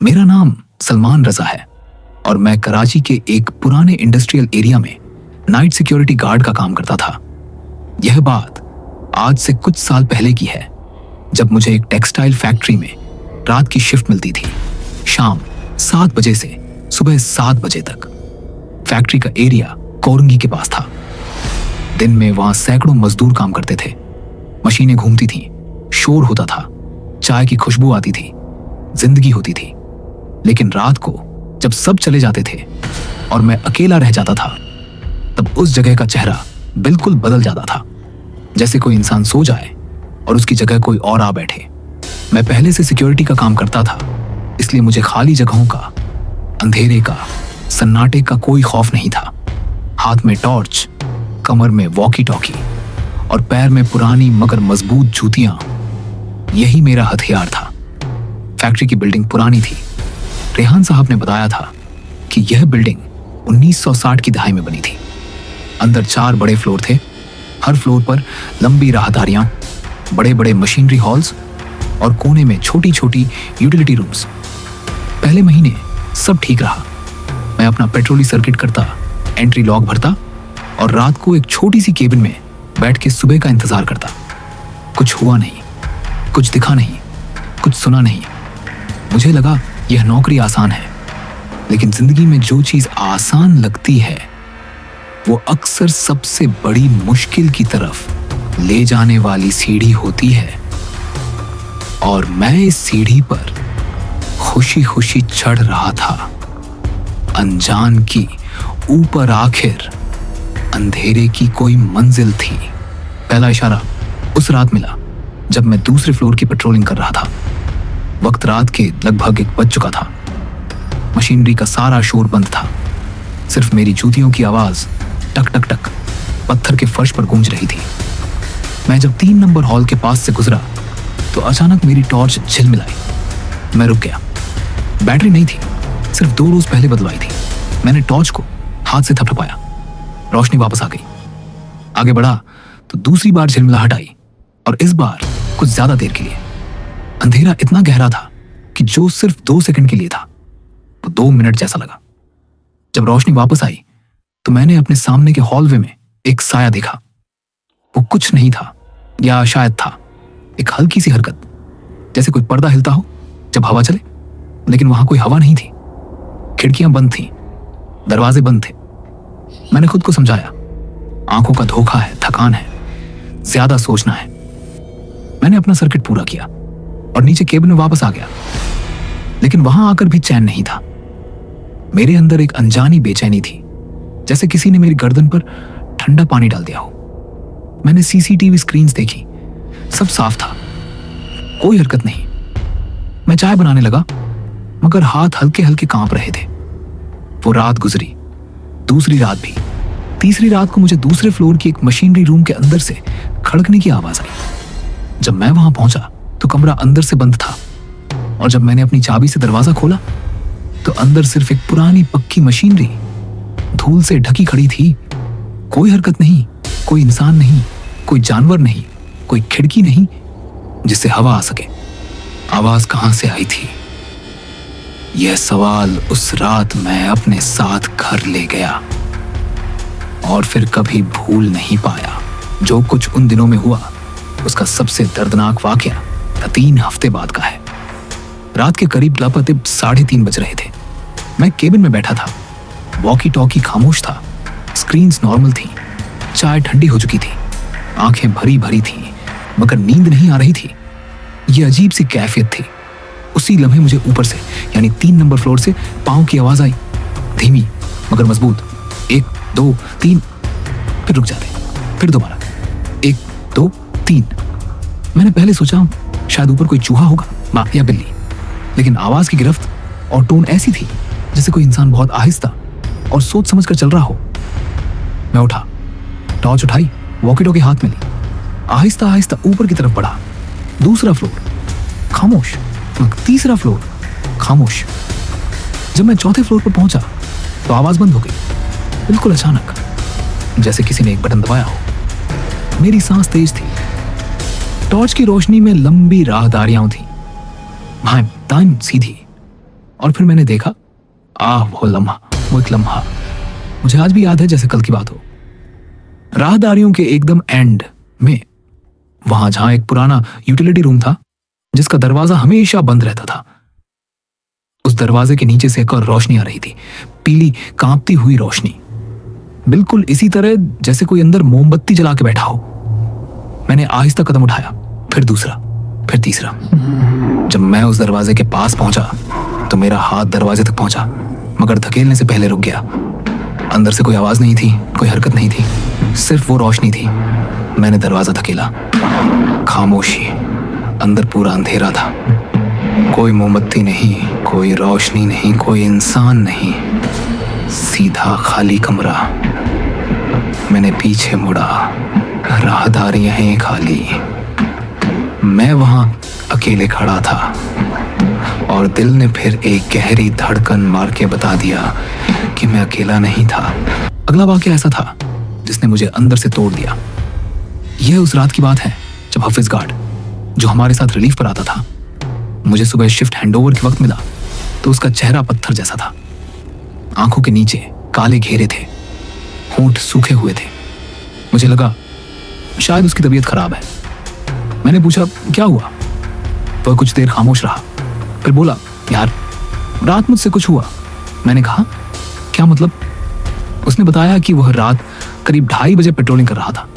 मेरा नाम सलमान रजा है और मैं कराची के एक पुराने इंडस्ट्रियल एरिया में नाइट सिक्योरिटी गार्ड का काम करता था। यह बात आज से कुछ साल पहले की है, जब मुझे एक टेक्सटाइल फैक्ट्री में रात की शिफ्ट मिलती थी, शाम 7 बजे से सुबह 7 बजे तक। फैक्ट्री का एरिया कोरंगी के पास था। दिन में वहां सैकड़ों मजदूर काम करते थे। मशीनें घूमती थीं, शोर होता था, चाय की खुशबू आती थी, जिंदगी होती थी। लेकिन रात को जब सब चले जाते थे और मैं अकेला रह जाता था, तब उस जगह का चेहरा बिल्कुल बदल जाता था। जैसे कोई इंसान सो जाए और उसकी जगह कोई और आ बैठे। मैं पहले से सिक्योरिटी का काम करता था, इसलिए मुझे खाली जगहों का, अंधेरे का, सन्नाटे का कोई खौफ नहीं था। हाथ में टॉर्च, कमर में वॉकी टॉकी और पैर में पुरानी मगर मजबूत जूतियां, यही मेरा हथियार था। फैक्ट्री की बिल्डिंग पुरानी थी। रेहान साहब ने बताया था कि यह बिल्डिंग 1960 की दहाई में बनी थी। अंदर 4 बड़े फ्लोर थे। हर फ्लोर पर लंबी राहदारियां, बड़े बड़े मशीनरी हॉल्स और कोने में छोटी छोटी यूटिलिटी रूम्स। पहले महीने सब ठीक रहा। मैं अपना पेट्रोली सर्किट करता, एंट्री लॉग भरता और रात को एक छोटी सी केबिन में बैठ के सुबह का इंतजार करता। कुछ हुआ नहीं, कुछ दिखा नहीं, कुछ सुना नहीं। मुझे लगा यह नौकरी आसान है, लेकिन जिंदगी में जो चीज आसान लगती है वो अक्सर सबसे बड़ी मुश्किल की तरफ ले जाने वाली सीढ़ी होती है। और मैं इस सीढ़ी पर खुशी खुशी चढ़ रहा था। अनजान की ऊपर आखिर अंधेरे की कोई मंजिल थी। पहला इशारा उस रात मिला जब मैं दूसरे फ्लोर की पेट्रोलिंग कर रहा था। वक्त रात के लगभग 1 बज चुका था। मशीनरी का सारा शोर बंद था। सिर्फ मेरी जूतियों की आवाज टक टक टक पत्थर के फर्श पर गूंज रही थी। मैं जब 3 नंबर हॉल के पास से गुजरा तो अचानक मेरी टॉर्च झिलमिलाई। मैं रुक गया। बैटरी नहीं थी, सिर्फ 2 रोज पहले बदलवाई थी। मैंने टॉर्च को हाथ से थपथपाया। रोशनी वापस आ गई। आगे बढ़ा तो दूसरी बार झिलमिलाहट आई और इस बार कुछ ज्यादा देर के लिए। अंधेरा इतना गहरा था कि जो सिर्फ 2 सेकंड के लिए था वो 2 मिनट जैसा लगा। जब रोशनी वापस आई तो मैंने अपने सामने के हॉलवे में एक साया देखा। वो कुछ नहीं था, या शायद था, एक हल्की सी हरकत, जैसे कोई पर्दा हिलता हो जब हवा चले। लेकिन वहां कोई हवा नहीं थी। खिड़कियां बंद थीं, दरवाजे बंद थे। मैंने खुद को समझाया, आंखों का धोखा है, थकान है, ज्यादा सोचना है। मैंने अपना सर्किट पूरा किया और नीचे केबिन में वापस आ गया। लेकिन वहां आकर भी चैन नहीं था। मेरे अंदर एक अनजानी बेचैनी थी, जैसे किसी ने मेरी गर्दन पर ठंडा पानी डाल दिया हो। मैंने सीसीटीवी स्क्रीन्स देखी, सब साफ था, कोई हरकत नहीं। मैं चाय बनाने लगा, मगर हाथ हल्के हल्के कांप रहे थे। वो रात गुजरी, दूसरी रात भी। तीसरी रात को मुझे दूसरे फ्लोर की एक मशीनरी रूम के अंदर से खड़कने की आवाज आई। जब मैं वहां पहुंचा तो कमरा अंदर से बंद था और जब मैंने अपनी चाबी से दरवाजा खोला तो अंदर सिर्फ एक पुरानी पक्की मशीनरी धूल से ढकी खड़ी थी। कोई हरकत नहीं, कोई इंसान नहीं, कोई जानवर नहीं, कोई खिड़की नहीं जिससे हवा आ सके। आवाज कहां से आई थी? यह सवाल उस रात मैं अपने साथ घर ले गया और फिर कभी भूल नहीं पाया। जो कुछ उन दिनों में हुआ उसका सबसे दर्दनाक वाकया 3 हफ्ते बाद का है। रात के करीब लापतिब 3:30 बज रहे थे। मैं केबिन में बैठा था। वॉकी टॉकी खामोश था, स्क्रीन्स नॉर्मल थी, चाय ठंडी हो चुकी थी, आंखें भरी भरी थी, मगर नींद नहीं आ रही थी। यह अजीब सी कैफियत थी। उसी लम्हे मुझे ऊपर से, यानी 3 नंबर फ्लोर से पांव की आवाज आई, धीमी मगर मजबूत। 1 2 3, फिर रुक जाते, फिर दोबारा 1 2 3। मैंने पहले सोचा शायद ऊपर कोई चूहा होगा, मां या बिल्ली, लेकिन आवाज की गिरफ्त और टोन ऐसी थी जैसे कोई इंसान बहुत आहिस्ता और सोच समझ कर चल रहा हो। मैं उठा, टॉर्च उठाई, वॉकी टॉकी हाथ में ली, आहिस्ता आहिस्ता ऊपर की तरफ बढ़ा। दूसरा फ्लोर खामोश, तीसरा फ्लोर खामोश। जब मैं चौथे फ्लोर पर पहुंचा तो आवाज बंद हो गई, बिल्कुल अचानक, जैसे किसी ने एक बटन दबाया हो। मेरी सांस तेज थी। टॉर्च की रोशनी में लंबी राहदारियां थी, दाएं सीधी, और फिर मैंने देखा, वो लम्हा, वो एक लम्हा मुझे आज भी याद है जैसे कल की बात हो। राहदारियों के एकदम एंड में, वहां जहां एक पुराना यूटिलिटी रूम था जिसका दरवाजा हमेशा बंद रहता था, उस दरवाजे के नीचे से एक और रोशनी आ रही थी, पीली कांपती हुई रोशनी, बिल्कुल इसी तरह जैसे कोई अंदर मोमबत्ती जला के बैठा हो। मैंने आहिस्ता कदम उठाया, फिर दूसरा, फिर तीसरा। जब मैं उस दरवाजे के पास पहुंचा तो मेरा हाथ दरवाजे तक पहुंचा, मगर धकेलने से पहले रुक गया। अंदर से कोई आवाज नहीं थी, कोई हरकत नहीं थी, सिर्फ वो रोशनी थी। मैंने दरवाजा धकेला, खामोशी, अंदर पूरा अंधेरा था। कोई मोमबत्ती नहीं, कोई रोशनी नहीं, कोई इंसान नहीं, सीधा खाली कमरा। मैंने पीछे मुड़ा, राहदारियां हैं खाली, मैं वहां अकेले खड़ा था। और दिल ने फिर एक गहरी धड़कन मार के बता दिया कि मैं अकेला नहीं था। अगला वाकया ऐसा था जिसने मुझे अंदर से तोड़ दिया। यह उस रात की बात है जब हाफिज गार्ड, जो हमारे साथ रिलीफ पर आता था, मुझे सुबह शिफ्ट हैंडओवर के वक्त मिला तो उसका चेहरा पत्थर जैसा था। आंखों के नीचे काले घेरे थे, होंठ सूखे हुए थे। मुझे लगा शायद उसकी तबीयत खराब है। मैंने पूछा क्या हुआ। वह कुछ देर खामोश रहा, फिर बोला, यार रात मुझसे कुछ हुआ। मैंने कहा क्या मतलब। उसने बताया कि वह रात करीब 2:30 बजे पेट्रोलिंग कर रहा था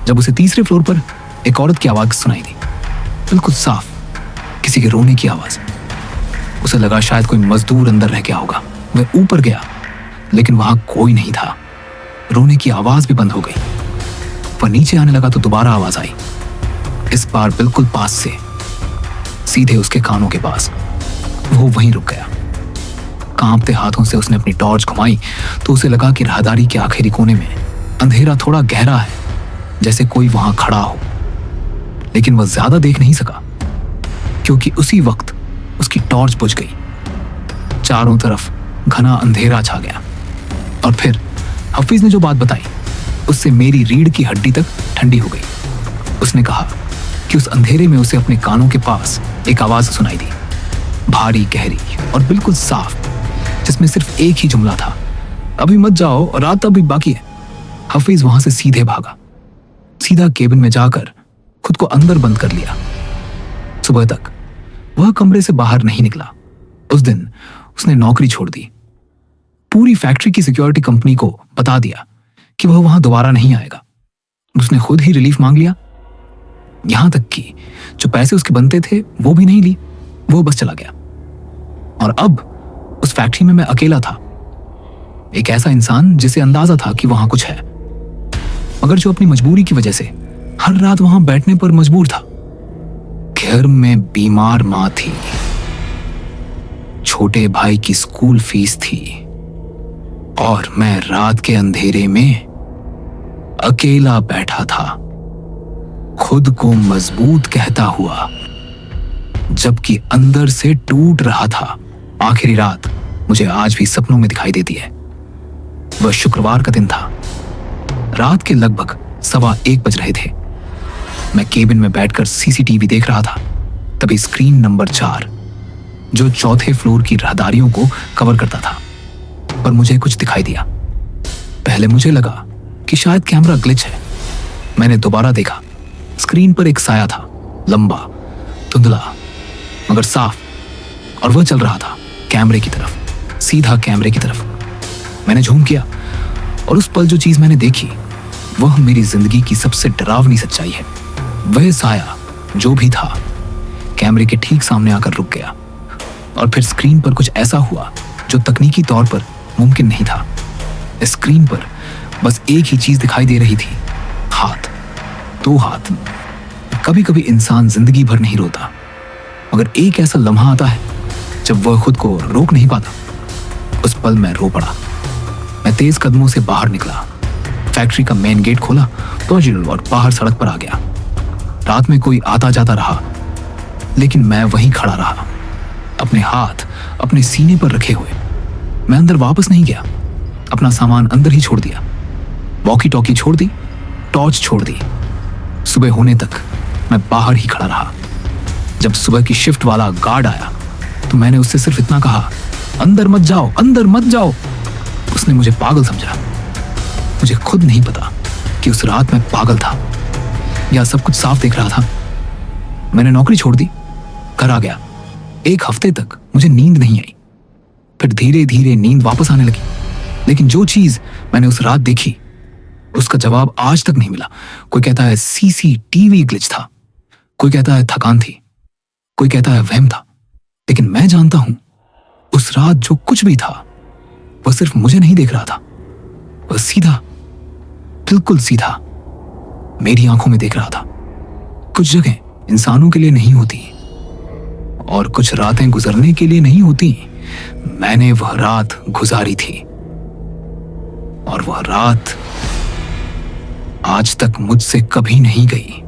जब उसे तीसरे फ्लोर पर एक औरत की आवाज सुनाई दी, बिल्कुल साफ, किसी के रोने की आवाज। उसे लगा शायद कोई मजदूर अंदर रह गया होगा। वह ऊपर गया लेकिन वहां कोई नहीं था। रोने की आवाज भी बंद हो गई। वह नीचे आने लगा तो दोबारा आवाज आई, इस बार बिल्कुल पास से, सीधे उसके कानों के पास। वो वहीं रुक गया। कांपते हाथों से उसने अपनी टॉर्च घुमाई तो उसे लगा कि राहदारी के आखिरी कोने में अंधेरा थोड़ा गहरा है, जैसे कोई वहां खड़ा हो। लेकिन वह ज्यादा देख नहीं सका क्योंकि उसी वक्त उसकी टॉर्च बुझ गई। चारों तरफ घना अंधेरा छा गया। और फिर हफीज ने जो बात बताई उससे मेरी रीढ़ की हड्डी तक ठंडी हो गई। उसने कहा कि उस अंधेरे में उसे अपने कानों के पास एक आवाज सुनाई दी, भारी, गहरी और बिल्कुल साफ, जिसमें सिर्फ एक ही जुमला था, अभी मत जाओ और रात अभी बाकी है। हफीज वहां से सीधे भागा, सीधा केबिन में जाकर खुद को अंदर बंद कर लिया। सुबह तक वह कमरे से बाहर नहीं निकला। उस दिन उसने नौकरी छोड़ दी। पूरी फैक्ट्री की सिक्योरिटी कंपनी को बता दिया कि वह वहां दोबारा नहीं आएगा। उसने खुद ही रिलीफ मांग लिया। यहां तक कि जो पैसे उसके बनते थे वो भी नहीं ली, वो बस चला गया। और अब उस फैक्ट्री में मैं अकेला था, एक ऐसा इंसान जिसे अंदाजा था कि वहां कुछ है, मगर जो अपनी मजबूरी की वजह से हर रात वहां बैठने पर मजबूर था। घर में बीमार मां थी, छोटे भाई की स्कूल फीस थी, और मैं रात के अंधेरे में अकेला बैठा था, खुद को मजबूत कहता हुआ, जबकि अंदर से टूट रहा था। आखिरी रात मुझे आज भी सपनों में दिखाई देती है। वह शुक्रवार का दिन था। रात के लगभग 1:15 बज रहे थे। मैं केबिन में बैठकर सीसीटीवी देख रहा था। तभी स्क्रीन नंबर 4, जो चौथे फ्लोर की राहदारियों को कवर करता था, पर मुझे कुछ दिखाई दिया। पहले मुझे लगा कि शायद कैमरा ग्लिच है। मैंने दोबारा देखा। स्क्रीन पर एक साया था, लंबा, धुंधला, मगर साफ, और वह चल रहा था कैमरे की तरफ, सीधा कैमरे की तरफ। मैंने झूम किया और उस पल जो चीज मैंने देखी वह मेरी जिंदगी की सबसे डरावनी सच्चाई है। वह साया जो भी था कैमरे के ठीक सामने आकर रुक गया, और फिर स्क्रीन पर कुछ ऐसा हुआ जो तकनीकी तौर पर मुमकिन नहीं था। स्क्रीन पर बस एक ही चीज दिखाई दे रही थी, हाथ, 2 हाथ। कभी कभी इंसान जिंदगी भर नहीं रोता, मगर एक ऐसा लम्हा आता है जब वह खुद को रोक नहीं पाता। उस पल मैं रो पड़ा। मैं तेज कदमों से बाहर निकला, फैक्ट्री का मेन गेट खोला तो और बाहर सड़क पर आ गया। रात में कोई आता जाता रहा, लेकिन मैं वहीं खड़ा रहा, अपने हाथ अपने सीने पर रखे हुए। मैं अंदर वापस नहीं गया, अपना सामान अंदर ही छोड़ दिया, वॉकी टॉकी छोड़ दी, टॉर्च छोड़ दी। सुबह होने तक मैं बाहर ही खड़ा रहा। जब सुबह की शिफ्ट वाला गार्ड आया तो मैंने उससे सिर्फ इतना कहा, अंदर मत जाओ, अंदर मत जाओ। उसने मुझे पागल समझा। मुझे खुद नहीं पता कि उस रात मैं पागल था या सब कुछ साफ देख रहा था। मैंने नौकरी छोड़ दी, घर आ गया। 1 हफ्ते तक मुझे नींद नहीं आई। फिर धीरे धीरे नींद वापस आने लगी। लेकिन जो चीज मैंने उस रात देखी उसका जवाब आज तक नहीं मिला। कोई कहता है सीसीटीवी ग्लिच था, कोई कहता है थकान थी, कोई कहता है वहम था। लेकिन मैं जानता हूं उस रात जो कुछ भी था वह सिर्फ मुझे नहीं देख रहा था। वह सीधा, बिल्कुल सीधा मेरी आंखों में देख रहा था। कुछ जगह इंसानों के लिए नहीं होती और कुछ रातें गुजरने के लिए नहीं होती। मैंने वह रात गुजारी थी और वह रात आज तक मुझसे कभी नहीं गई।